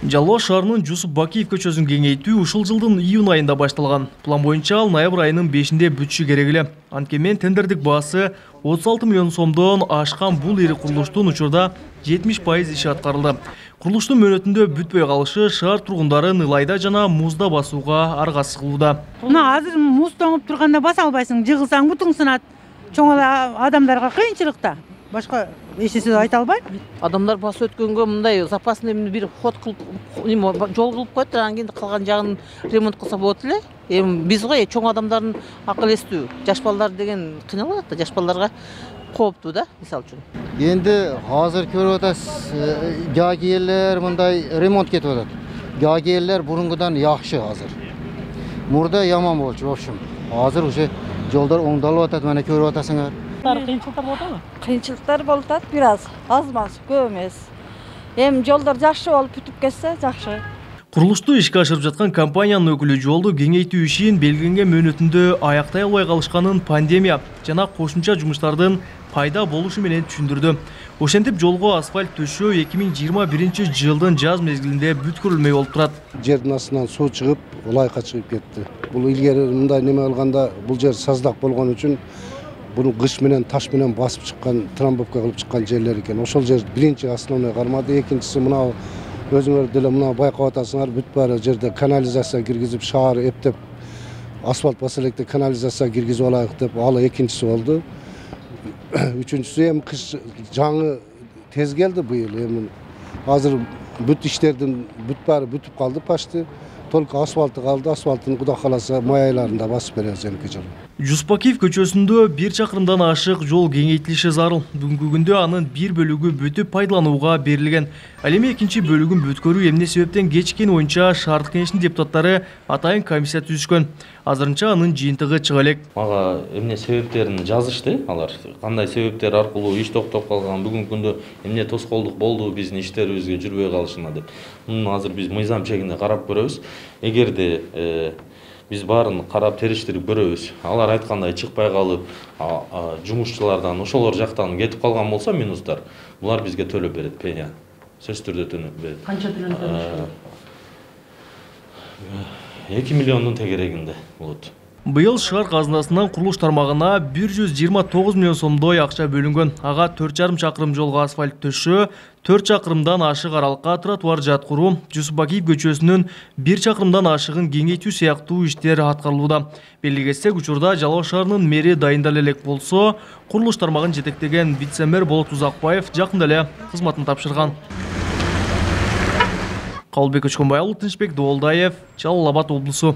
Жалоо шаарынын Жусуп Бакиев көчөсүн кеңейтүү ушул жылдын июнь айында башталган. План боюнча ал ноябрь айынын 5-inde бүтүшү керек эле. Анткени тендердик баасы 36 миллион сомдон ашкан бул ири курулуштун учурда 70% иши аткарылды. Курулуштун мөөнөтүндө бүтпөй калышы шаар тургундарын ылайда жана музда басууга аргасыз кылууда. Мына азыр муз тоңуп турганда баса албайсың, жыгылсаң бутуң сынат. Чоң адамдарга кыйынчылыкта. Башка эчеси айта албайм. Адамдар басып өткөнгө мындай запасный бир ход кылып, жол кылып коет, анан кийин калган жагын ремонт кылса болот эле. Эми биз го чоң адамдардын акыл эстүү, жаш балдар деген кыйналат да, жаш балдарга кооптуу да, мисалы үчүн. Endi hozir көрүп атасыз, жагыерлер мындай ремонт кетип атат. Жагыерлер бурунгудан жакшы азыр. Мурда яман болчу, в общем. Азыр уже жолдор оңдалып атат, мына көрүп атасыңар. Кыйынчылыктар болот абы? Кыйынчылыктар болуп атат, бир аз маз, көп эмес. Эми жолдор жакшы болуп бүтүп кетсе, жакшы. Курулушту ишке ашырып жаткан компаниянын өкүлү жолду кеңейтүү ишин белгиленген мөөнөтүндө аяктай албай калышканын пандемия жана кошумча жумуштардын пайда болушу менен түшүндүрдү. Ошентип жолго асфальт төшөө 2021 жылдын жаз мезгилинде бүткүрүлмөй болуп турат. Жердин астынан суу чыгып, улайка чыгып кетти. Бул илгери мындай неме кылганда бул жер саздак болгон үчүн bunu kış menen, taş menen basıp çıkan, trampovka kılıp çıkan yerler eкен. Ошол жер birinci основной кармады, экинчиси мына өзүңөр деле мына байкап атасыңар, бүт баары жерде канализация киргизип, шаар эптеп, асфальт баса электе канализация киргизип алайык деп, ал экинчиси болду. Үчүнчүсү эми кыш жаңы тез келди быйыл. Эми азыр бүт иштердин бүт баары бүтүп калды почти. Только асфальты калды, асфальтын Кудай кааласа май айларында басып беребиз энеки жолу. Жусуп Бакиев көчөсүндө 1 чакырымдан ашык жол кеңейтилиши зарыл. Бүгүнкү күндө анын бир бөлүгү бүтүп пайдаланууга берилген. Ал эми экинчи бөлүгүн бүткөрүү эмне себептен кечиккени боюнча шаардык кеңештин депутаттары атайын комиссия түзүшкөн. Азырынча анын жыйынтыгы чыга элек. Мага эмне себептерин жазышты алар. Кандай себептер аркылуу иш токтоп калган, бүгүнкү күндө эмне тоскоолдук болду биздин иштерибизге жүрбөй калышына деп. Муну азыр биз мыйзам чегинде карап көрөбүз. Эгерде biz баарын карап териштирип көрөбүз. Алар айткандай чыкпай калып, жумушчулардан ошолор жактан кетип калган болсо минустар, булар бизге төлөп берет пеня. Сөзсүз түрдө төлөп берет. Канча төлөнөт? 2 миллиондун тегерегинде болот. Быйыл шаар казынасынан курулуш тармагына 129 миллион сомдой акча бөлүнгөн. Ага 4,5 чакырым жолго асфальт төшөө, 4 чакырымдан ашык аралыкка тротуар жаткыруу, Жусуп Бакиев көчөсүнүн 1 чакырымдан ашыгын кеңейтүү сыяктуу иштер аткарылууда. Белгилесек, учурда Жалоо шаарынын мэри дайындала элек болсо, курулуш тармагын жетектеген вице-мэр Болот Узакбаев жакында эле кызматын тапшырган. Калбек Өчкөнбай, Тынчбек Доолдаев, Жалал Абад облусу.